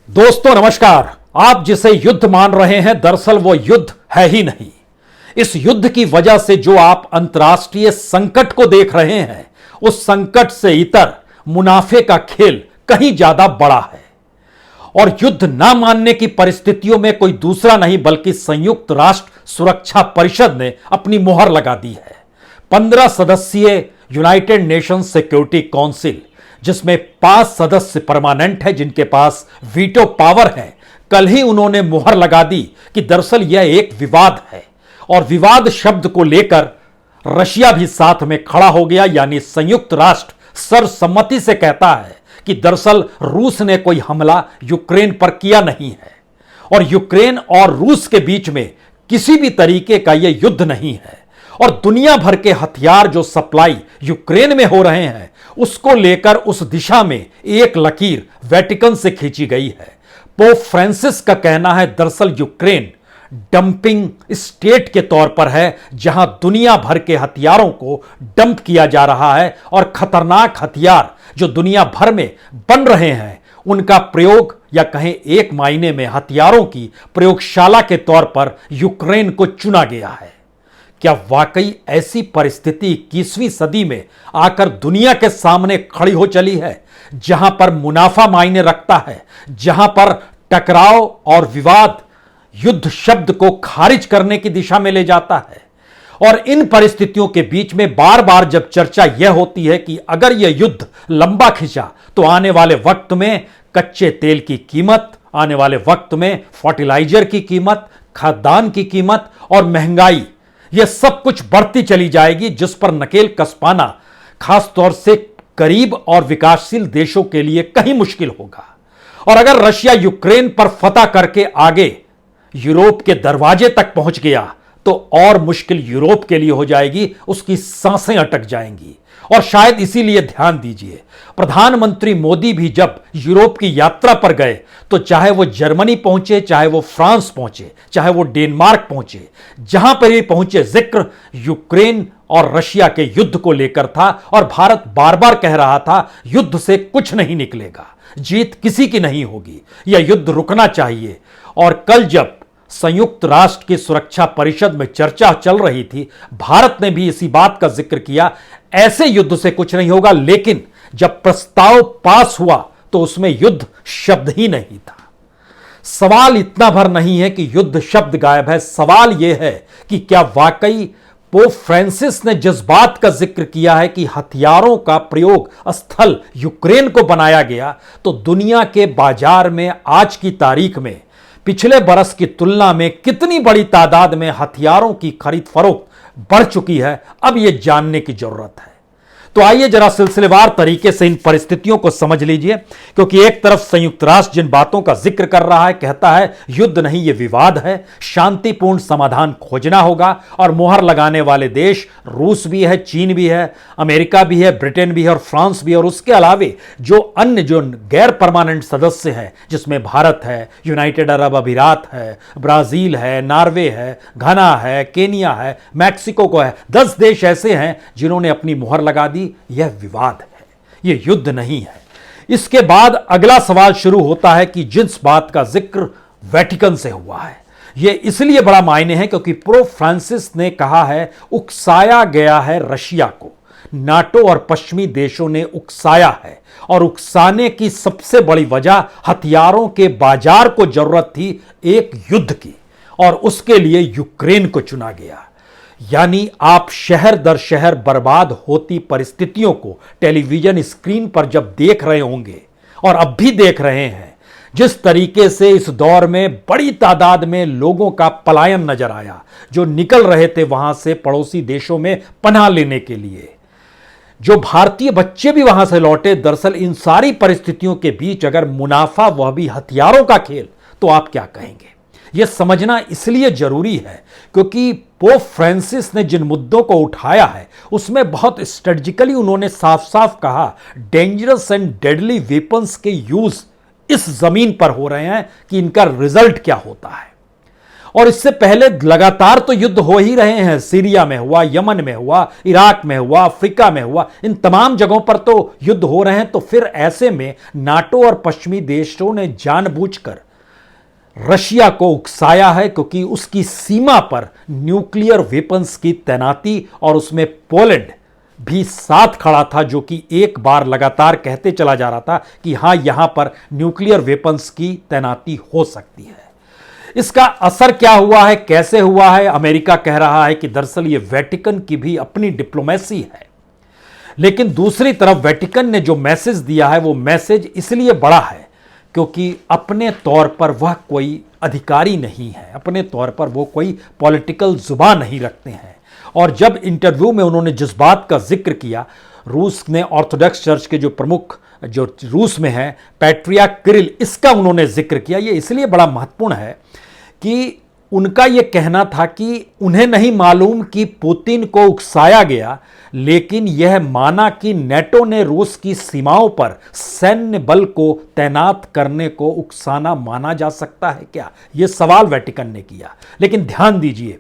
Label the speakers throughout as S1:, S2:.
S1: दोस्तों नमस्कार। आप जिसे युद्ध मान रहे हैं दरअसल वो युद्ध है ही नहीं। इस युद्ध की वजह से जो आप अंतर्राष्ट्रीय संकट को देख रहे हैं उस संकट से इतर मुनाफे का खेल कहीं ज्यादा बड़ा है। और युद्ध ना मानने की परिस्थितियों में कोई दूसरा नहीं बल्कि संयुक्त राष्ट्र सुरक्षा परिषद ने अपनी मुहर लगा दी है। 15 सदस्यीय यूनाइटेड नेशंस सिक्योरिटी काउंसिल जिसमें 5 सदस्य परमानेंट है जिनके पास वीटो पावर है, कल ही उन्होंने मुहर लगा दी कि दरअसल यह एक विवाद है। और विवाद शब्द को लेकर रशिया भी साथ में खड़ा हो गया, यानी संयुक्त राष्ट्र सर्वसम्मति से कहता है कि दरअसल रूस ने कोई हमला यूक्रेन पर किया नहीं है और यूक्रेन और रूस के बीच में किसी भी तरीके का यह युद्ध नहीं है। और दुनिया भर के हथियार जो सप्लाई यूक्रेन में हो रहे हैं उसको लेकर उस दिशा में एक लकीर वेटिकन से खींची गई है। पोप फ्रांसिस का कहना है दरअसल यूक्रेन डंपिंग स्टेट के तौर पर है जहां दुनिया भर के हथियारों को डंप किया जा रहा है और खतरनाक हथियार जो दुनिया भर में बन रहे हैं उनका प्रयोग या कहें एक मायने में हथियारों की प्रयोगशाला के तौर पर यूक्रेन को चुना गया है। क्या वाकई ऐसी परिस्थिति 21वीं सदी में आकर दुनिया के सामने खड़ी हो चली है जहां पर मुनाफा मायने रखता है, जहां पर टकराव और विवाद युद्ध शब्द को खारिज करने की दिशा में ले जाता है? और इन परिस्थितियों के बीच में बार बार जब चर्चा यह होती है कि अगर यह युद्ध लंबा खिंचा तो आने वाले वक्त में कच्चे तेल की कीमत, आने वाले वक्त में फर्टिलाइजर की कीमत, खाद्यान्न की कीमत और महंगाई यह सब कुछ बढ़ती चली जाएगी, जिस पर नकेल कस पाना खासतौर से गरीब और विकासशील देशों के लिए कहीं मुश्किल होगा। और अगर रशिया यूक्रेन पर फतह करके आगे यूरोप के दरवाजे तक पहुंच गया तो और मुश्किल यूरोप के लिए हो जाएगी, उसकी सांसें अटक जाएंगी। और शायद इसीलिए ध्यान दीजिए, प्रधानमंत्री मोदी भी जब यूरोप की यात्रा पर गए तो चाहे वो जर्मनी पहुंचे, चाहे वो फ्रांस पहुंचे, चाहे वो डेनमार्क पहुंचे, जहां पर भी पहुंचे जिक्र यूक्रेन और रशिया के युद्ध को लेकर था। और भारत बार बार कह रहा था युद्ध से कुछ नहीं निकलेगा, जीत किसी की नहीं होगी, यह युद्ध रुकना चाहिए। और कल जब संयुक्त राष्ट्र की सुरक्षा परिषद में चर्चा चल रही थी, भारत ने भी इसी बात का जिक्र किया, ऐसे युद्ध से कुछ नहीं होगा। लेकिन जब प्रस्ताव पास हुआ तो उसमें युद्ध शब्द ही नहीं था। सवाल इतना भर नहीं है कि युद्ध शब्द गायब है, सवाल यह है कि क्या वाकई पोप फ्रांसिस ने जिस बात का जिक्र किया है कि हथियारों का प्रयोग स्थल यूक्रेन को बनाया गया, तो दुनिया के बाजार में आज की तारीख में पिछले बरस की तुलना में कितनी बड़ी तादाद में हथियारों की खरीद फरोख्त बढ़ चुकी है, अब यह जानने की जरूरत है। तो आइए जरा सिलसिलेवार तरीके से इन परिस्थितियों को समझ लीजिए, क्योंकि एक तरफ संयुक्त राष्ट्र जिन बातों का जिक्र कर रहा है, कहता है युद्ध नहीं ये विवाद है, शांतिपूर्ण समाधान खोजना होगा। और मुहर लगाने वाले देश रूस भी है, चीन भी है, अमेरिका भी है, ब्रिटेन भी है और फ्रांस भी है। और उसके अलावे जो अन्य जो गैर परमानेंट सदस्य हैं जिसमें भारत है, यूनाइटेड अरब अमीरात है, ब्राजील है, नॉर्वे है, घना है, केनिया है, मैक्सिको को है, 10 देश ऐसे हैं जिन्होंने अपनी मुहर लगा दी। यह विवाद है, यह युद्ध नहीं है। इसके बाद अगला सवाल शुरू होता है कि जिस बात का जिक्र वेटिकन से हुआ है, यह इसलिए बड़ा मायने है क्योंकि पोप फ्रांसिस ने कहा है उकसाया गया है रशिया को, नाटो और पश्चिमी देशों ने उकसाया है। और उकसाने की सबसे बड़ी वजह हथियारों के बाजार को जरूरत थी एक युद्ध की, और उसके लिए यूक्रेन को चुना गया। यानी आप शहर दर शहर बर्बाद होती परिस्थितियों को टेलीविजन स्क्रीन पर जब देख रहे होंगे और अब भी देख रहे हैं, जिस तरीके से इस दौर में बड़ी तादाद में लोगों का पलायन नजर आया, जो निकल रहे थे वहां से पड़ोसी देशों में पनाह लेने के लिए, जो भारतीय बच्चे भी वहां से लौटे। दरअसल इन सारी परिस्थितियों के बीच अगर मुनाफा वह भी हथियारों का खेल, तो आप क्या कहेंगे? यह समझना इसलिए जरूरी है क्योंकि पोप फ्रांसिस ने जिन मुद्दों को उठाया है उसमें बहुत स्ट्रेटजिकली उन्होंने साफ साफ कहा डेंजरस एंड डेडली वेपन्स के यूज इस जमीन पर हो रहे हैं कि इनका रिजल्ट क्या होता है। और इससे पहले लगातार तो युद्ध हो ही रहे हैं। सीरिया में हुआ, यमन में हुआ, इराक में हुआ, अफ्रीका में हुआ, इन तमाम जगहों पर तो युद्ध हो रहे हैं। तो फिर ऐसे में नाटो और पश्चिमी देशों ने जानबूझकर रशिया को उकसाया है, क्योंकि उसकी सीमा पर न्यूक्लियर वेपन्स की तैनाती, और उसमें पोलैंड भी साथ खड़ा था, जो कि एक बार लगातार कहते चला जा रहा था कि हां यहां पर न्यूक्लियर वेपन्स की तैनाती हो सकती है। इसका असर क्या हुआ है, कैसे हुआ है? अमेरिका कह रहा है कि दरअसल यह वेटिकन की भी अपनी डिप्लोमेसी है, लेकिन दूसरी तरफ वेटिकन ने जो मैसेज दिया है वो मैसेज इसलिए बड़ा है क्योंकि अपने तौर पर वह कोई अधिकारी नहीं है, अपने तौर पर वो कोई पॉलिटिकल जुबान नहीं रखते हैं। और जब इंटरव्यू में उन्होंने जिस बात का जिक्र किया, रूस ने ऑर्थोडॉक्स चर्च के जो प्रमुख जो रूस में है पैट्रियार्क किरिल, इसका उन्होंने जिक्र किया। ये इसलिए बड़ा महत्वपूर्ण है कि उनका यह कहना था कि उन्हें नहीं मालूम कि पुतिन को उकसाया गया, लेकिन यह माना कि नेटो ने रूस की सीमाओं पर सैन्य बल को तैनात करने को उकसाना माना जा सकता है क्या? यह सवाल वेटिकन ने किया। लेकिन ध्यान दीजिए,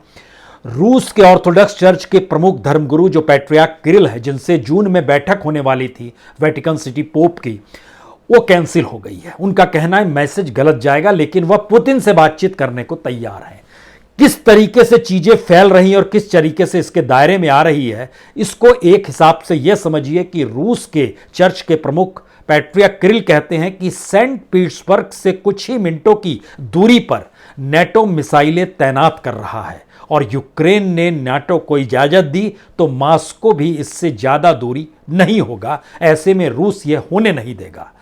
S1: रूस के ऑर्थोडॉक्स चर्च के प्रमुख धर्मगुरु जो पैट्रियार्क किरिल है, जिनसे जून में बैठक होने वाली थी वेटिकन सिटी पोप की, वो कैंसिल हो गई है। उनका कहना है मैसेज गलत जाएगा, लेकिन वह पुतिन से बातचीत करने को तैयार है। किस तरीके से चीजें फैल रही हैं और किस तरीके से इसके दायरे में आ रही है, इसको एक हिसाब से यह समझिए कि रूस के चर्च के प्रमुख पैट्रियार्क किरिल कहते हैं कि सेंट पीटर्सबर्ग से कुछ ही मिनटों की दूरी पर नेटो मिसाइलें तैनात कर रहा है, और यूक्रेन ने नाटो को इजाजत दी तो मॉस्को भी इससे ज्यादा दूरी नहीं होगा। ऐसे में रूस यह होने नहीं देगा।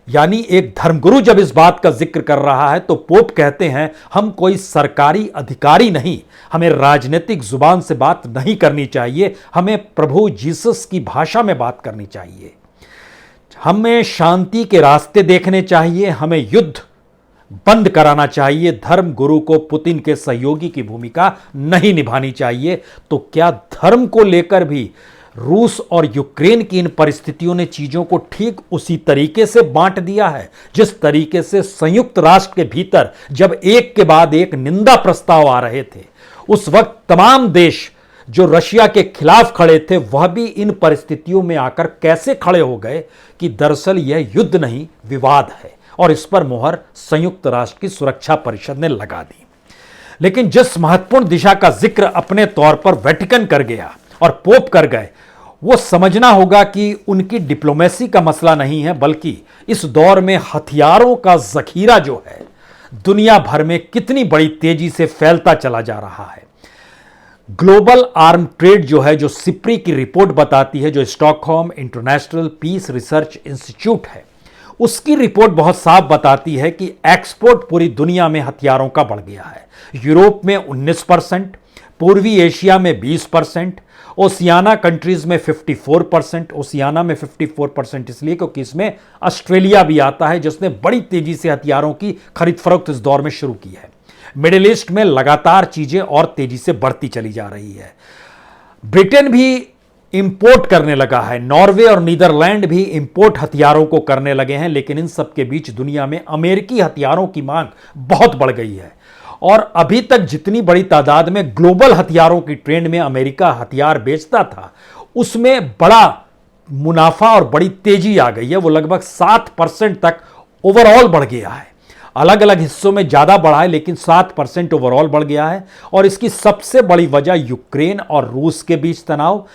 S1: यानी एक धर्मगुरु जब इस बात का जिक्र कर रहा है तो पोप कहते हैं हम कोई सरकारी अधिकारी नहीं, हमें राजनीतिक जुबान से बात नहीं करनी चाहिए, हमें प्रभु जीसस की भाषा में बात करनी चाहिए, हमें शांति के रास्ते देखने चाहिए, हमें युद्ध बंद कराना चाहिए, धर्म गुरु को पुतिन के सहयोगी की भूमिका नहीं निभानी चाहिए। तो क्या धर्म को लेकर भी रूस और यूक्रेन की इन परिस्थितियों ने चीजों को ठीक उसी तरीके से बांट दिया है जिस तरीके से संयुक्त राष्ट्र के भीतर जब एक के बाद एक निंदा प्रस्ताव आ रहे थे, उस वक्त तमाम देश जो रशिया के खिलाफ खड़े थे वह भी इन परिस्थितियों में आकर कैसे खड़े हो गए कि दरअसल यह युद्ध नहीं विवाद है, और इस पर मोहर संयुक्त राष्ट्र की सुरक्षा परिषद ने लगा दी। लेकिन जिस महत्वपूर्ण दिशा का जिक्र अपने तौर पर वेटिकन कर गया और पोप कर गए, वो समझना होगा कि उनकी डिप्लोमेसी का मसला नहीं है, बल्कि इस दौर में हथियारों का जखीरा जो है दुनिया भर में कितनी बड़ी तेजी से फैलता चला जा रहा है। ग्लोबल आर्म ट्रेड जो है, जो सिप्री की रिपोर्ट बताती है, जो Stockholm International Peace Research Institute है, उसकी रिपोर्ट बहुत साफ बताती है कि एक्सपोर्ट पूरी दुनिया में हथियारों का बढ़ गया है। यूरोप में 19%, पूर्वी एशिया में 20%, ओशियाना कंट्रीज में 54%। ओशियाना में 54% इसलिए क्योंकि इसमें ऑस्ट्रेलिया भी आता है, जिसने बड़ी तेजी से हथियारों की खरीद फरोख्त इस दौर में शुरू की है। मिडिल ईस्ट में लगातार चीजें और तेजी से बढ़ती चली जा रही है। ब्रिटेन भी इंपोर्ट करने लगा है, नॉर्वे और नीदरलैंड भी इंपोर्ट हथियारों को करने लगे हैं। लेकिन इन सब के बीच दुनिया में अमेरिकी हथियारों की मांग बहुत बढ़ गई है, और अभी तक जितनी बड़ी तादाद में ग्लोबल हथियारों की ट्रेंड में अमेरिका हथियार बेचता था, उसमें बड़ा मुनाफा और बड़ी तेजी आ गई है। वो लगभग 7% तक ओवरऑल बढ़ गया है। अलग अलग हिस्सों में ज्यादा बढ़ा है, लेकिन 7% ओवरऑल बढ़ गया है। और इसकी सबसे बड़ी वजह यूक्रेन और रूस के बीच तनाव,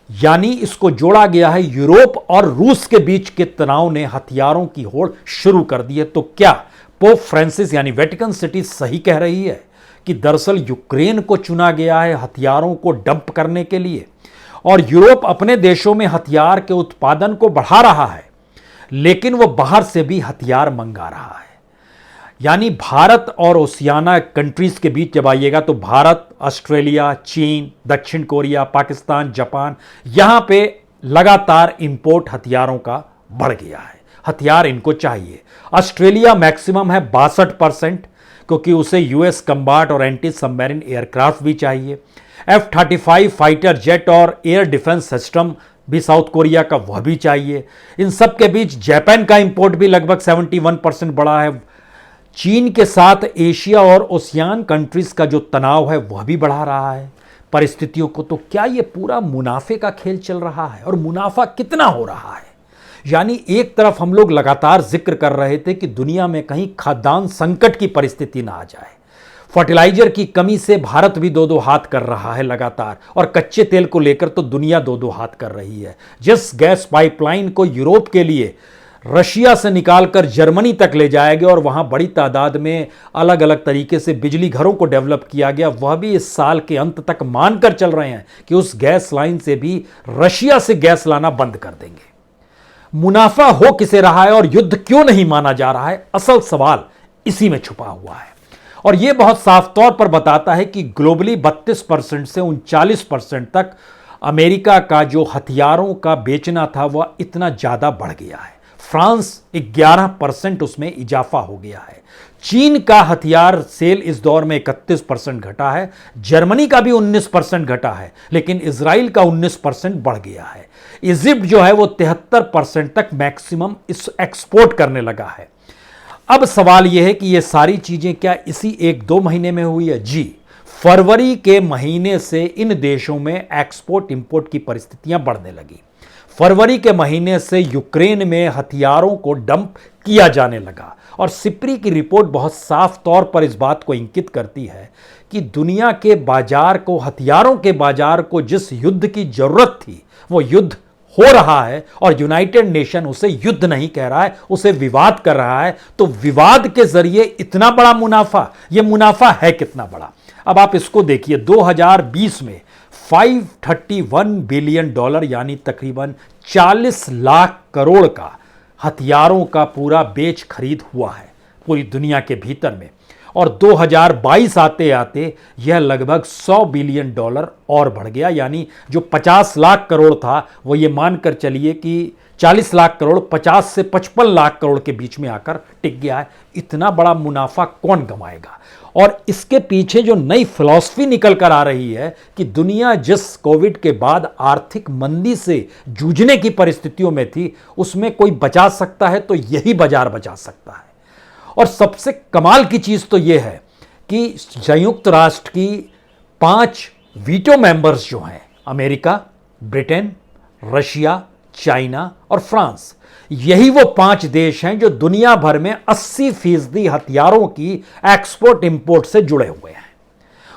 S1: यानी इसको जोड़ा गया है यूरोप और रूस के बीच के तनाव ने हथियारों की होड़ शुरू कर दी है। तो क्या पोप फ्रांसिस यानी वेटिकन सिटी सही कह रही है कि दरअसल यूक्रेन को चुना गया है हथियारों को डंप करने के लिए, और यूरोप अपने देशों में हथियार के उत्पादन को बढ़ा रहा है, लेकिन वह बाहर से भी हथियार मंगा रहा है? यानी भारत और ओशियाना कंट्रीज के बीच जब आइएगा तो भारत, ऑस्ट्रेलिया, चीन, दक्षिण कोरिया, पाकिस्तान, जापान, यहां पे लगातार इंपोर्ट हथियारों का बढ़ गया है। हथियार इनको चाहिए। ऑस्ट्रेलिया मैक्सिमम है 62%, क्योंकि उसे यूएस कम्बाट और एंटी सबमरीन एयरक्राफ्ट भी चाहिए। F-35 फाइटर जेट और एयर डिफेंस सिस्टम भी साउथ कोरिया का वह भी चाहिए। इन सब के बीच जापान का इंपोर्ट भी लगभग 71% बढ़ा है। चीन के साथ एशिया और ओशियान कंट्रीज का जो तनाव है वह भी बढ़ा रहा है परिस्थितियों को। तो क्या ये पूरा मुनाफे का खेल चल रहा है, और मुनाफा कितना हो रहा है? यानी एक तरफ हम लोग लगातार जिक्र कर रहे थे कि दुनिया में कहीं खाद्यान्न संकट की परिस्थिति ना आ जाए, फर्टिलाइजर की कमी से भारत भी दो दो हाथ कर रहा है लगातार, और कच्चे तेल को लेकर तो दुनिया दो दो हाथ कर रही है। जिस गैस पाइपलाइन को यूरोप के लिए रशिया से निकालकर जर्मनी तक ले जाया गया और वहां बड़ी तादाद में अलग अलग तरीके से बिजली घरों को डेवलप किया गया, वह भी इस साल के अंत तक मानकर चल रहे हैं कि उस गैस लाइन से भी रशिया से गैस लाना बंद कर देंगे। मुनाफा हो किसे रहा है और युद्ध क्यों नहीं माना जा रहा है? असल सवाल इसी में छुपा हुआ है, और यह बहुत साफ तौर पर बताता है कि ग्लोबली 32% से 39% तक अमेरिका का जो हथियारों का बेचना था वह इतना ज्यादा बढ़ गया है। फ्रांस 11% उसमें इजाफा हो गया है। चीन का हथियार सेल इस दौर में 31% घटा है, जर्मनी का भी 19% घटा है, लेकिन इजराइल का 19% बढ़ गया है। इजिप्ट जो है वो 73% तक मैक्सिमम इस एक्सपोर्ट करने लगा है। अब सवाल यह है कि ये सारी चीजें क्या इसी 1-2 महीने में हुई है? जी, फरवरी के महीने से इन देशों में एक्सपोर्ट इंपोर्ट की परिस्थितियां बढ़ने लगी। फरवरी के महीने से यूक्रेन में हथियारों को डंप किया जाने लगा, और सिप्री की रिपोर्ट बहुत साफ तौर पर इस बात को इंगित करती है कि दुनिया के बाजार को, हथियारों के बाजार को जिस युद्ध की जरूरत थी वो युद्ध हो रहा है, और यूनाइटेड नेशन उसे युद्ध नहीं कह रहा है, उसे विवाद कर रहा है। तो विवाद के जरिए इतना बड़ा मुनाफा, यह मुनाफा है कितना बड़ा? अब आप इसको देखिए, 2020 में $531 बिलियन यानी तकरीबन 40 लाख करोड़ का हथियारों का पूरा बेच खरीद हुआ है पूरी दुनिया के भीतर में, और 2022 आते आते यह लगभग $100 बिलियन और बढ़ गया। यानी जो 50 लाख करोड़ था वो ये मानकर चलिए कि 40 लाख करोड़ 50 से 55 लाख करोड़ के बीच में आकर टिक गया है। इतना बड़ा मुनाफा कौन कमाएगा? और इसके पीछे जो नई फिलॉसफी निकल कर आ रही है कि दुनिया जिस कोविड के बाद आर्थिक मंदी से जूझने की परिस्थितियों में थी, उसमें कोई बचा सकता है तो यही बाजार बचा सकता है। और सबसे कमाल की चीज तो यह है कि संयुक्त राष्ट्र की 5 वीटो मेंबर्स जो हैं, अमेरिका, ब्रिटेन, रशिया, चाइना और फ्रांस, यही वो 5 देश हैं जो दुनिया भर में 80% हथियारों की एक्सपोर्ट इंपोर्ट से जुड़े हुए हैं,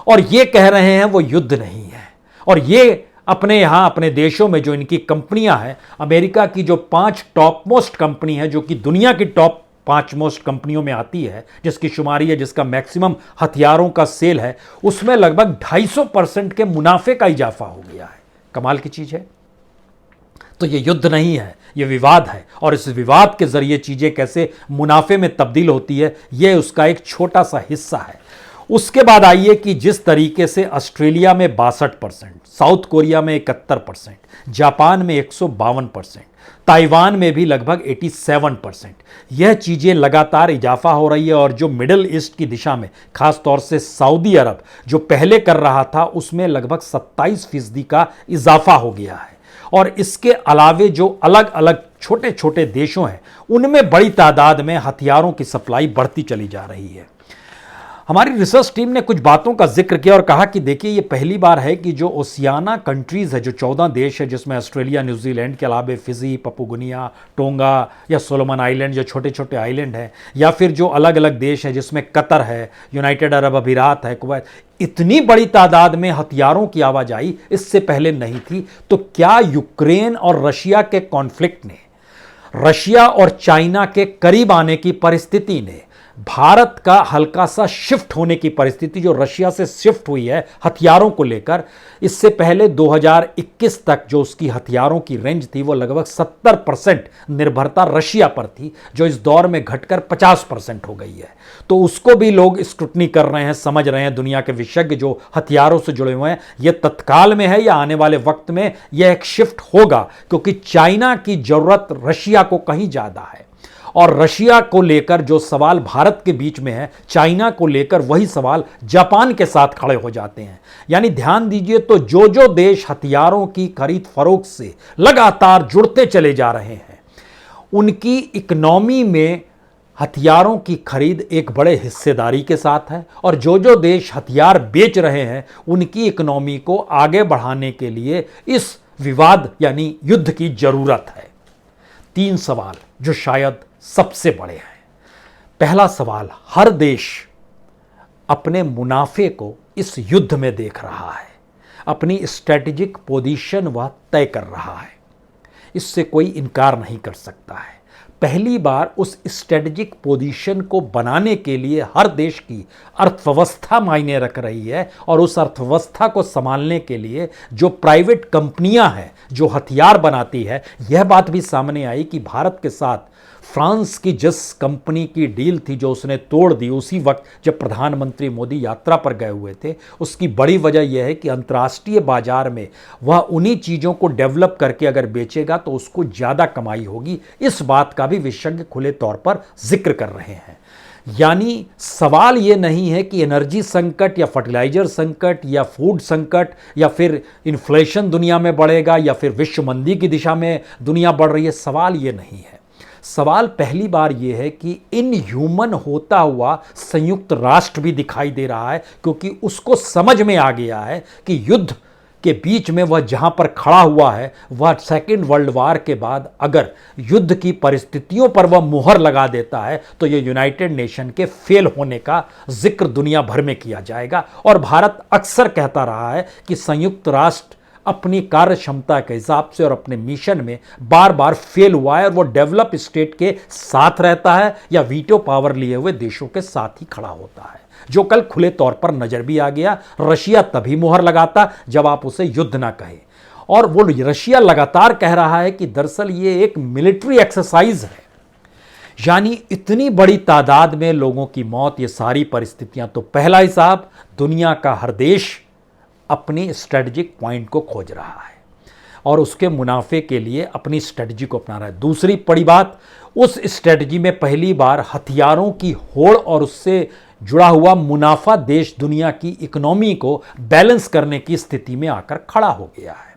S1: और ये कह रहे हैं वो युद्ध नहीं है। और ये अपने यहां अपने देशों में जो इनकी कंपनियां हैं, अमेरिका की जो 5 टॉप मोस्ट कंपनी है, जो कि दुनिया की टॉप 5 मोस्ट कंपनियों में आती है, जिसकी शुमारी है, जिसका मैक्सिमम हथियारों का सेल है, उसमें लगभग 250% के मुनाफे का इजाफा हो गया है। कमाल की चीज है। तो ये युद्ध नहीं है, ये विवाद है, और इस विवाद के जरिए चीजें कैसे मुनाफे में तब्दील होती है, यह उसका एक छोटा सा हिस्सा है। उसके बाद आइए कि जिस तरीके से ऑस्ट्रेलिया में 62%, साउथ कोरिया में 71%, जापान में 152%, ताइवान में भी लगभग 87%, यह चीजें लगातार इजाफा हो रही है। और जो मिडिल ईस्ट की दिशा में, खास तौर से सऊदी अरब जो पहले कर रहा था, उसमें लगभग 27% का इजाफा हो गया है। और इसके अलावे जो अलग अलग छोटे छोटे देशों हैं, उनमें बड़ी तादाद में हथियारों की सप्लाई बढ़ती चली जा रही है। हमारी रिसर्च टीम ने कुछ बातों का जिक्र किया और कहा कि देखिए, ये पहली बार है कि जो ओशियाना कंट्रीज है, जो 14 देश है, जिसमें ऑस्ट्रेलिया, न्यूजीलैंड के अलावा फिजी, पपुगुनिया, टोंगा या सोलोमन आइलैंड, जो छोटे छोटे आइलैंड हैं, या फिर जो अलग अलग देश हैं जिसमें कतर है, यूनाइटेड अरब अमीरात है, कुवैत, इतनी बड़ी तादाद में हथियारों की आवाजाही इससे पहले नहीं थी। तो क्या यूक्रेन और रशिया के कॉन्फ्लिक्ट ने, रशिया और चाइना के करीब आने की परिस्थिति ने, भारत का हल्का सा शिफ्ट होने की परिस्थिति जो रशिया से शिफ्ट हुई है हथियारों को लेकर, इससे पहले 2021 तक जो उसकी हथियारों की रेंज थी वो लगभग 70% निर्भरता रशिया पर थी, जो इस दौर में घटकर 50% हो गई है। तो उसको भी लोग स्क्रूटनी कर रहे हैं, समझ रहे हैं दुनिया के विशेषज्ञ जो हथियारों से जुड़े हुए हैं, ये तत्काल में है या आने वाले वक्त में यह एक शिफ्ट होगा, क्योंकि चाइना की जरूरत रशिया को कहीं ज्यादा है। और रशिया को लेकर जो सवाल भारत के बीच में है, चाइना को लेकर वही सवाल जापान के साथ खड़े हो जाते हैं। यानी ध्यान दीजिए, तो जो जो देश हथियारों की खरीद फरोख्त से लगातार जुड़ते चले जा रहे हैं, उनकी इकोनॉमी में हथियारों की खरीद एक बड़े हिस्सेदारी के साथ है और जो जो देश हथियार बेच रहे हैं उनकी इकोनॉमी को आगे बढ़ाने के लिए इस विवाद यानी युद्ध की जरूरत है। 3 सवाल जो शायद सबसे बड़े हैं। पहला सवाल, हर देश अपने मुनाफे को इस युद्ध में देख रहा है, अपनी स्ट्रेटेजिक पोजीशन वह तय कर रहा है, इससे कोई इनकार नहीं कर सकता है। पहली बार उस स्ट्रेटेजिक पोजीशन को बनाने के लिए हर देश की अर्थव्यवस्था मायने रख रही है और उस अर्थव्यवस्था को संभालने के लिए जो प्राइवेट कंपनियां हैं जो हथियार बनाती है, यह बात भी सामने आई कि भारत के साथ फ्रांस की जिस कंपनी की डील थी जो उसने तोड़ दी उसी वक्त जब प्रधानमंत्री मोदी यात्रा पर गए हुए थे, उसकी बड़ी वजह यह है कि अंतर्राष्ट्रीय बाजार में वह उन्हीं चीज़ों को डेवलप करके अगर बेचेगा तो उसको ज़्यादा कमाई होगी। इस बात का भी विशेषज्ञ खुले तौर पर जिक्र कर रहे हैं। यानी सवाल ये नहीं है कि एनर्जी संकट या फर्टिलाइजर संकट या फूड संकट या फिर इन्फ्लेशन दुनिया में बढ़ेगा या फिर विश्व मंदी की दिशा में दुनिया बढ़ रही है, सवाल ये नहीं है। सवाल पहली बार यह है कि इनह्यूमन होता हुआ संयुक्त राष्ट्र भी दिखाई दे रहा है, क्योंकि उसको समझ में आ गया है कि युद्ध के बीच में वह जहां पर खड़ा हुआ है वह सेकेंड वर्ल्ड वार के बाद अगर युद्ध की परिस्थितियों पर वह मुहर लगा देता है तो यह यूनाइटेड नेशन के फेल होने का जिक्र दुनिया भर में किया जाएगा। और भारत अक्सर कहता रहा है कि संयुक्त राष्ट्र अपनी कार्य क्षमता के हिसाब से और अपने मिशन में बार बार फेल हुआ है और वो डेवलप स्टेट के साथ रहता है या वीटो पावर लिए हुए देशों के साथ ही खड़ा होता है, जो कल खुले तौर पर नजर भी आ गया। रशिया तभी मुहर लगाता जब आप उसे युद्ध ना कहें, और वो रशिया लगातार कह रहा है कि दरअसल ये एक मिलिट्री एक्सरसाइज है। यानी इतनी बड़ी तादाद में लोगों की मौत, ये सारी परिस्थितियां, तो पहला हिसाब, दुनिया का हर देश अपनी स्ट्रेटजिक पॉइंट को खोज रहा है और उसके मुनाफे के लिए अपनी स्ट्रेटजी को अपना रहा है। दूसरी बड़ी बात, उस स्ट्रेटजी में पहली बार हथियारों की होड़ और उससे जुड़ा हुआ मुनाफा देश दुनिया की इकोनॉमी को बैलेंस करने की स्थिति में आकर खड़ा हो गया है।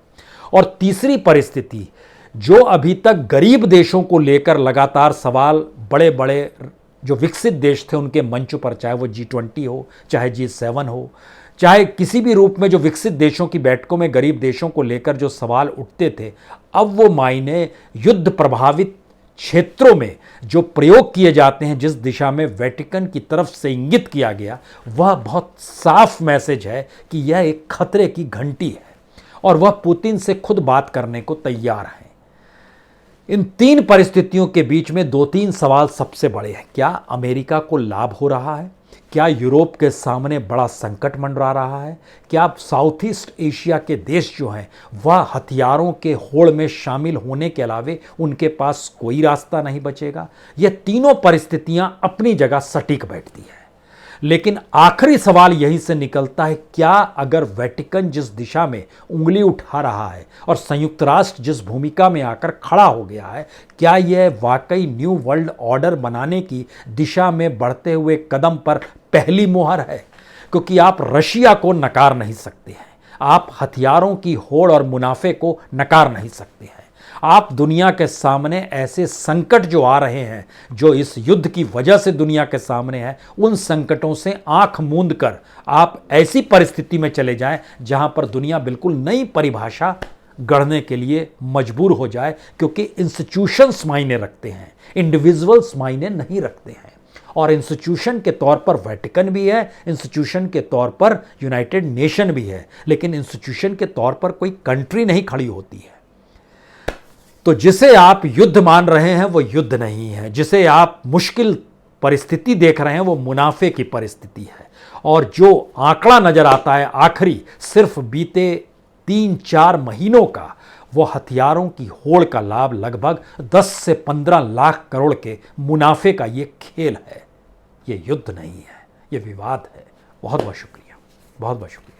S1: और तीसरी परिस्थिति, जो अभी तक गरीब देशों को लेकर लगातार सवाल बड़े बड़े जो विकसित देश थे उनके मंच पर, चाहे वो G20 हो, चाहे G7 हो, चाहे किसी भी रूप में जो विकसित देशों की बैठकों में गरीब देशों को लेकर जो सवाल उठते थे, अब वो मायने युद्ध प्रभावित क्षेत्रों में जो प्रयोग किए जाते हैं, जिस दिशा में वेटिकन की तरफ से इंगित किया गया, वह बहुत साफ मैसेज है कि यह एक खतरे की घंटी है और वह पुतिन से खुद बात करने को तैयार है। इन 3 परिस्थितियों के बीच में 2-3 सवाल सबसे बड़े हैं। क्या अमेरिका को लाभ हो रहा है? क्या यूरोप के सामने बड़ा संकट मंडरा रहा है? क्या साउथ ईस्ट एशिया के देश जो हैं वह हथियारों के होड़ में शामिल होने के अलावे उनके पास कोई रास्ता नहीं बचेगा? ये तीनों परिस्थितियां अपनी जगह सटीक बैठती है, लेकिन आखिरी सवाल यहीं से निकलता है, क्या अगर वेटिकन जिस दिशा में उंगली उठा रहा है और संयुक्त राष्ट्र जिस भूमिका में आकर खड़ा हो गया है, क्या यह वाकई न्यू वर्ल्ड ऑर्डर बनाने की दिशा में बढ़ते हुए कदम पर पहली मुहर है? क्योंकि आप रशिया को नकार नहीं सकते हैं, आप हथियारों की होड़ और मुनाफे को नकार नहीं सकते हैं। आप दुनिया के सामने ऐसे संकट जो आ रहे हैं, जो इस युद्ध की वजह से दुनिया के सामने है, उन संकटों से आंख मूंद कर आप ऐसी परिस्थिति में चले जाएं जहां पर दुनिया बिल्कुल नई परिभाषा गढ़ने के लिए मजबूर हो जाए, क्योंकि इंस्टीट्यूशंस मायने रखते हैं, इंडिविजुअल्स मायने नहीं रखते हैं। और इंस्टीट्यूशन के तौर पर वेटिकन भी है, इंस्टीट्यूशन के तौर पर यूनाइटेड नेशन भी है, लेकिन इंस्टीट्यूशन के तौर पर कोई कंट्री नहीं खड़ी होती है। तो जिसे आप युद्ध मान रहे हैं वो युद्ध नहीं है, जिसे आप मुश्किल परिस्थिति देख रहे हैं वो मुनाफे की परिस्थिति है। और जो आंकड़ा नजर आता है आखिरी सिर्फ बीते 3-4 महीनों का, वो हथियारों की होड़ का लाभ लगभग 10 से 15 लाख करोड़ के मुनाफे का ये खेल है। ये युद्ध नहीं है, ये विवाद है। बहुत बहुत शुक्रिया, बहुत बहुत शुक्रिया।